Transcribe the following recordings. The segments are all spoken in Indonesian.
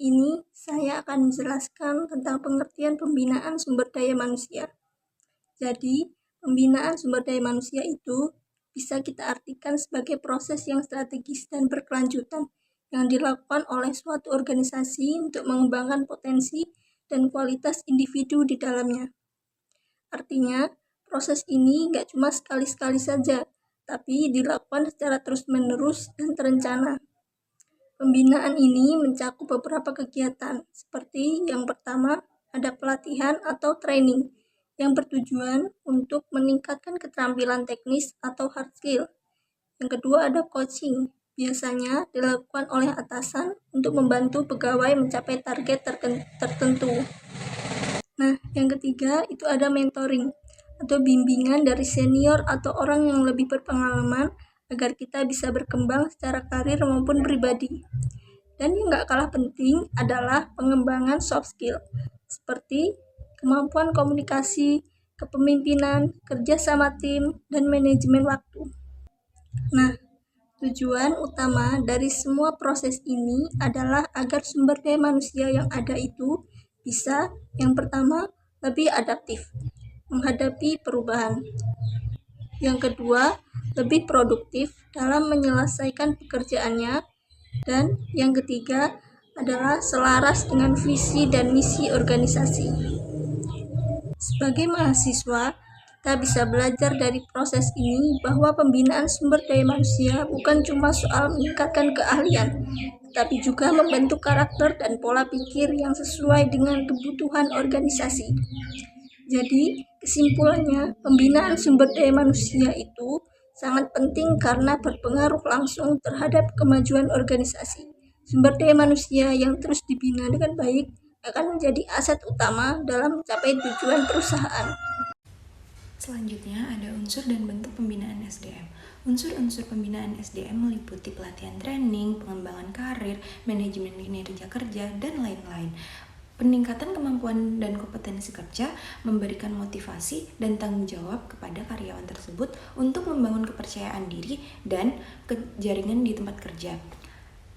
ini saya akan menjelaskan tentang pengertian pembinaan sumber daya manusia. Jadi, pembinaan sumber daya manusia itu bisa kita artikan sebagai proses yang strategis dan berkelanjutan yang dilakukan oleh suatu organisasi untuk mengembangkan potensi dan kualitas individu di dalamnya. Artinya, proses ini nggak cuma sekali-sekali saja, tapi dilakukan secara terus-menerus dan terencana. Pembinaan ini mencakup beberapa kegiatan, seperti yang pertama, ada pelatihan atau training, yang bertujuan untuk meningkatkan keterampilan teknis atau hard skill. Yang kedua ada coaching, biasanya dilakukan oleh atasan untuk membantu pegawai mencapai target tertentu. Nah, yang ketiga itu ada mentoring, atau bimbingan dari senior atau orang yang lebih berpengalaman agar kita bisa berkembang secara karir maupun pribadi. Dan yang gak kalah penting adalah pengembangan soft skill, seperti kemampuan komunikasi, kepemimpinan, kerja sama tim, dan manajemen waktu. Nah, tujuan utama dari semua proses ini adalah agar sumber daya manusia yang ada itu bisa, yang pertama, lebih adaptif menghadapi perubahan. Yang kedua, lebih produktif dalam menyelesaikan pekerjaannya. Dan yang ketiga adalah selaras dengan visi dan misi organisasi. Sebagai mahasiswa, kita bisa belajar dari proses ini bahwa pembinaan sumber daya manusia bukan cuma soal meningkatkan keahlian, tapi juga membentuk karakter dan pola pikir yang sesuai dengan kebutuhan organisasi. Jadi, kesimpulannya, pembinaan sumber daya manusia itu sangat penting karena berpengaruh langsung terhadap kemajuan organisasi. Sumber daya manusia yang terus dibina dengan baik akan menjadi aset utama dalam mencapai tujuan perusahaan. Selanjutnya ada unsur dan bentuk pembinaan SDM. Unsur-unsur pembinaan SDM meliputi pelatihan training, pengembangan karir, manajemen kinerja kerja, dan lain-lain. Peningkatan kemampuan dan kompetensi kerja, memberikan motivasi dan tanggung jawab kepada karyawan tersebut untuk membangun kepercayaan diri dan jaringan di tempat kerja,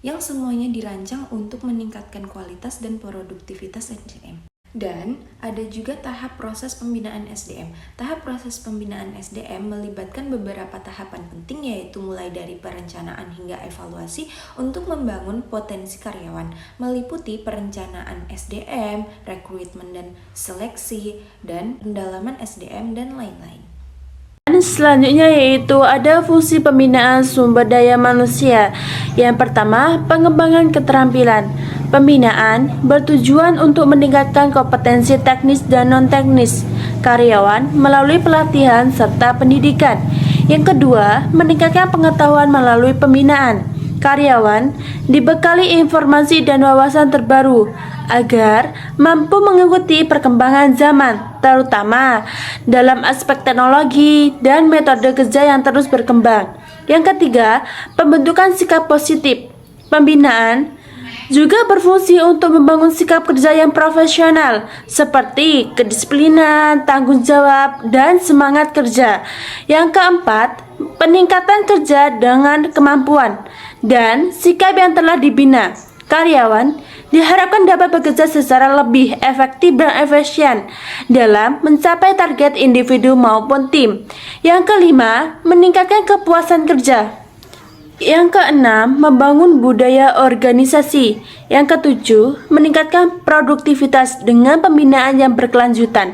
yang semuanya dirancang untuk meningkatkan kualitas dan produktivitas SDM. Dan ada juga tahap proses pembinaan SDM. Tahap proses pembinaan SDM melibatkan beberapa tahapan penting, yaitu mulai dari perencanaan hingga evaluasi untuk membangun potensi karyawan, meliputi perencanaan SDM, rekrutmen dan seleksi, dan pendalaman SDM, dan lain-lain. Selanjutnya yaitu ada fungsi pembinaan sumber daya manusia. Yang pertama, pengembangan keterampilan. Pembinaan bertujuan untuk meningkatkan kompetensi teknis dan non-teknis karyawan melalui pelatihan serta pendidikan. Yang kedua, meningkatkan pengetahuan melalui pembinaan. Karyawan dibekali informasi dan wawasan terbaru agar mampu mengikuti perkembangan zaman, terutama dalam aspek teknologi dan metode kerja yang terus berkembang. Yang ketiga, pembentukan sikap positif. Pembinaan juga berfungsi untuk membangun sikap kerja yang profesional, seperti kedisiplinan, tanggung jawab, dan semangat kerja. Yang keempat, peningkatan kerja dengan kemampuan dan sikap yang telah dibina. Karyawan diharapkan dapat bekerja secara lebih efektif dan efisien dalam mencapai target individu maupun tim. Yang kelima, meningkatkan kepuasan kerja. Yang keenam, membangun budaya organisasi. Yang ketujuh, meningkatkan produktivitas dengan pembinaan yang berkelanjutan.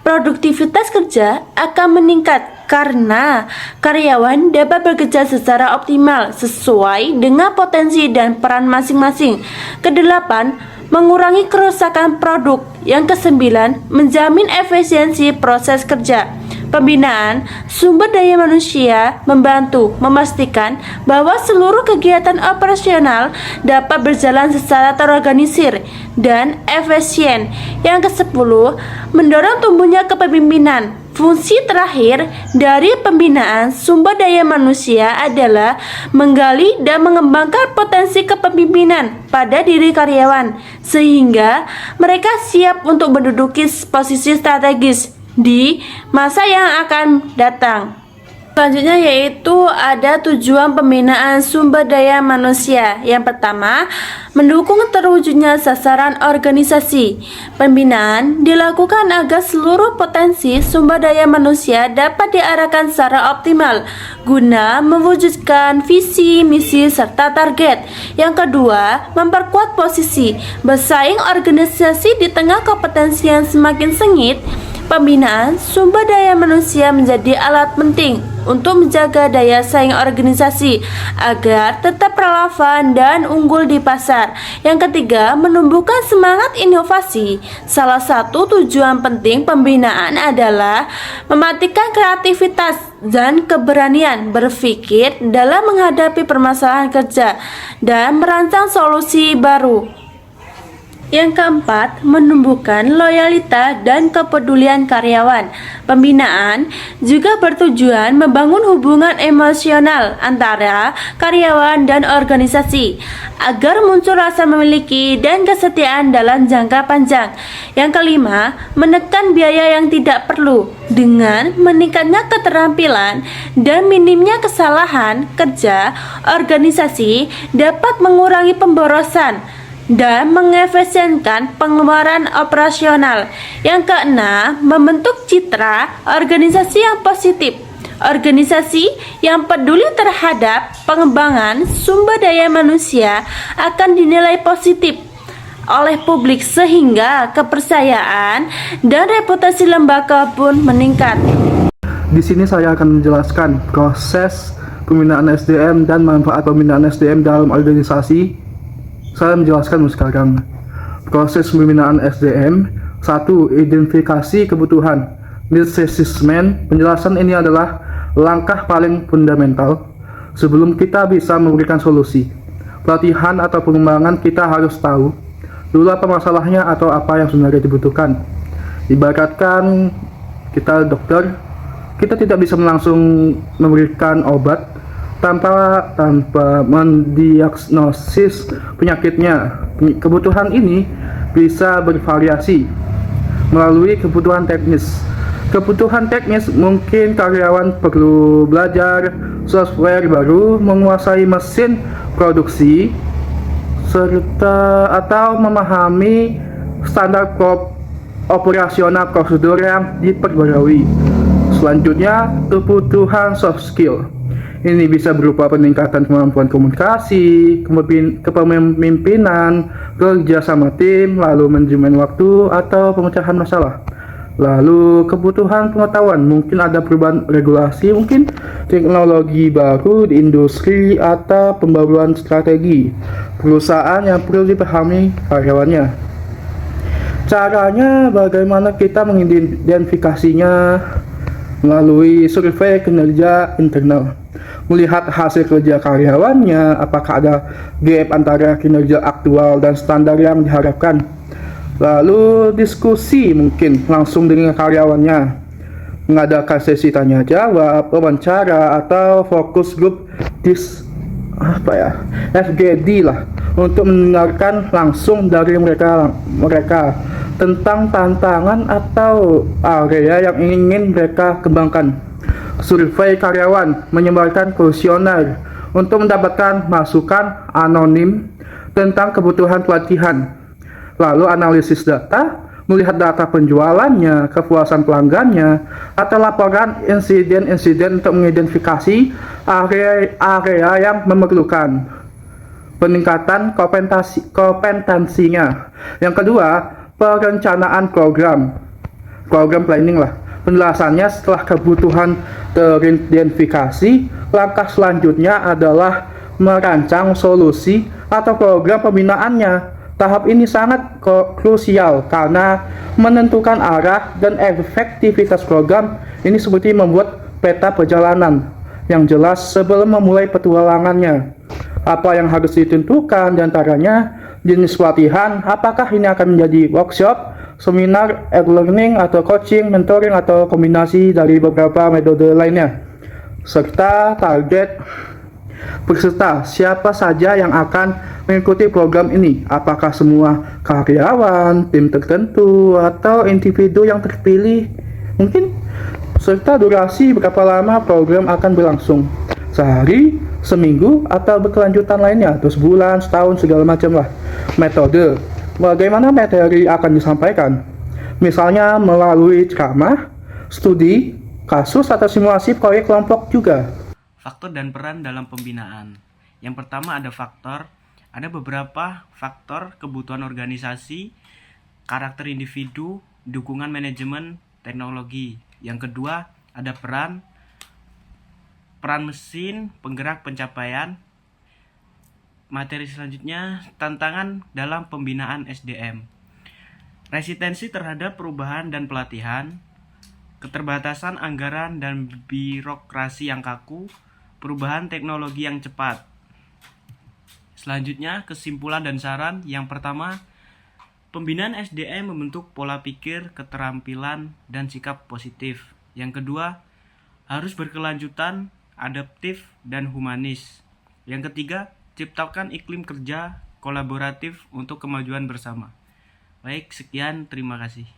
Produktivitas kerja akan meningkat karena karyawan dapat bekerja secara optimal sesuai dengan potensi dan peran masing-masing. Kedelapan, mengurangi kerusakan produk. Yang kesembilan, menjamin efisiensi proses kerja. Pembinaan sumber daya manusia membantu memastikan bahwa seluruh kegiatan operasional dapat berjalan secara terorganisir dan efisien. Yang ke-10, mendorong tumbuhnya kepemimpinan. Fungsi terakhir dari pembinaan sumber daya manusia adalah menggali dan mengembangkan potensi kepemimpinan pada diri karyawan sehingga mereka siap untuk menduduki posisi strategis di masa yang akan datang. Selanjutnya yaitu ada tujuan pembinaan sumber daya manusia. Yang pertama, mendukung terwujudnya sasaran organisasi. Pembinaan dilakukan agar seluruh potensi sumber daya manusia dapat diarahkan secara optimal guna mewujudkan visi, misi, serta target. Yang kedua, memperkuat posisi bersaing organisasi di tengah kompetensi yang semakin sengit. Pembinaan sumber daya manusia menjadi alat penting untuk menjaga daya saing organisasi agar tetap relevan dan unggul di pasar. Yang ketiga, menumbuhkan semangat inovasi. Salah satu tujuan penting pembinaan adalah mematikan kreativitas dan keberanian berpikir dalam menghadapi permasalahan kerja dan merancang solusi baru. Yang keempat, menumbuhkan loyalitas dan kepedulian karyawan. Pembinaan juga bertujuan membangun hubungan emosional antara karyawan dan organisasi agar muncul rasa memiliki dan kesetiaan dalam jangka panjang. Yang kelima, menekan biaya yang tidak perlu dengan meningkatnya keterampilan dan minimnya kesalahan kerja. Organisasi dapat mengurangi pemborosan dan mengefisienkan pengeluaran operasional. Yang keenam, membentuk citra organisasi yang positif. Organisasi yang peduli terhadap pengembangan sumber daya manusia akan dinilai positif oleh publik sehingga kepercayaan dan reputasi lembaga pun meningkat. Di sini saya akan menjelaskan proses pembinaan SDM dan manfaat pembinaan SDM dalam organisasi. Saya menjelaskan sekarang. Proses pembinaan SDM. 1. Identifikasi kebutuhan. Needs assessment. Penjelasan ini adalah langkah paling fundamental sebelum kita bisa memberikan solusi. Pelatihan atau pengembangan kita harus tahu dulu apa masalahnya atau apa yang sebenarnya dibutuhkan. Ibaratkan kita dokter, kita tidak bisa langsung memberikan obat tanpa mendiagnosis penyakitnya. Kebutuhan ini bisa bervariasi melalui kebutuhan teknis. Kebutuhan teknis mungkin karyawan perlu belajar software baru, menguasai mesin produksi, serta atau memahami standar operasional prosedur yang diperbarui. Selanjutnya, kebutuhan soft skill. Ini bisa berupa peningkatan kemampuan komunikasi, kepemimpinan, kerja sama tim, lalu manajemen waktu atau pemecahan masalah. Lalu kebutuhan pengetahuan, mungkin ada perubahan regulasi, mungkin teknologi baru di industri atau pembaruan strategi perusahaan yang perlu dipahami karyawannya. Caranya bagaimana kita mengidentifikasinya? Melalui survei kinerja internal, melihat hasil kerja karyawannya, apakah ada gap antara kinerja aktual dan standar yang diharapkan. Lalu diskusi mungkin langsung dengan karyawannya, mengadakan sesi tanya jawab, wawancara atau fokus group FGD lah, untuk mendengarkan langsung dari mereka tentang tantangan atau area yang ingin mereka kembangkan. Survei karyawan, menyebarkan kuesioner untuk mendapatkan masukan anonim tentang kebutuhan pelatihan. Lalu analisis data, melihat data penjualannya, kepuasan pelanggannya, atau laporan insiden-insiden untuk mengidentifikasi area yang memerlukan peningkatan kompetensinya. Yang kedua, perencanaan program planning lah. Penjelasannya, setelah kebutuhan teridentifikasi, langkah selanjutnya adalah merancang solusi atau program pembinaannya. Tahap ini sangat krusial karena menentukan arah dan efektivitas program. Ini seperti membuat peta perjalanan yang jelas sebelum memulai petualangannya. Apa yang harus ditentukan diantaranya jenis pelatihan, apakah ini akan menjadi workshop, seminar, e-learning, atau coaching, mentoring, atau kombinasi dari beberapa metode lainnya, serta target peserta, siapa saja yang akan mengikuti program ini, apakah semua karyawan, tim tertentu, atau individu yang terpilih. Mungkin serta durasi berapa lama program akan berlangsung. Sehari, seminggu, atau berkelanjutan lainnya, atau sebulan, setahun, segala macam lah. Metode, bagaimana materi akan disampaikan? Misalnya melalui ceramah, studi, kasus, atau simulasi proyek kelompok juga. Faktor dan peran dalam pembinaan. Yang pertama ada beberapa faktor kebutuhan organisasi, karakter individu, dukungan manajemen, teknologi. Yang kedua, ada peran mesin, penggerak pencapaian. Materi selanjutnya, tantangan dalam pembinaan SDM. Resistensi terhadap perubahan dan pelatihan, keterbatasan anggaran dan birokrasi yang kaku, perubahan teknologi yang cepat. Selanjutnya, kesimpulan dan saran. Yang pertama, pembinaan SDM membentuk pola pikir, keterampilan, dan sikap positif. Yang kedua, harus berkelanjutan, adaptif, dan humanis. Yang ketiga, ciptakan iklim kerja kolaboratif untuk kemajuan bersama. Baik, sekian, terima kasih.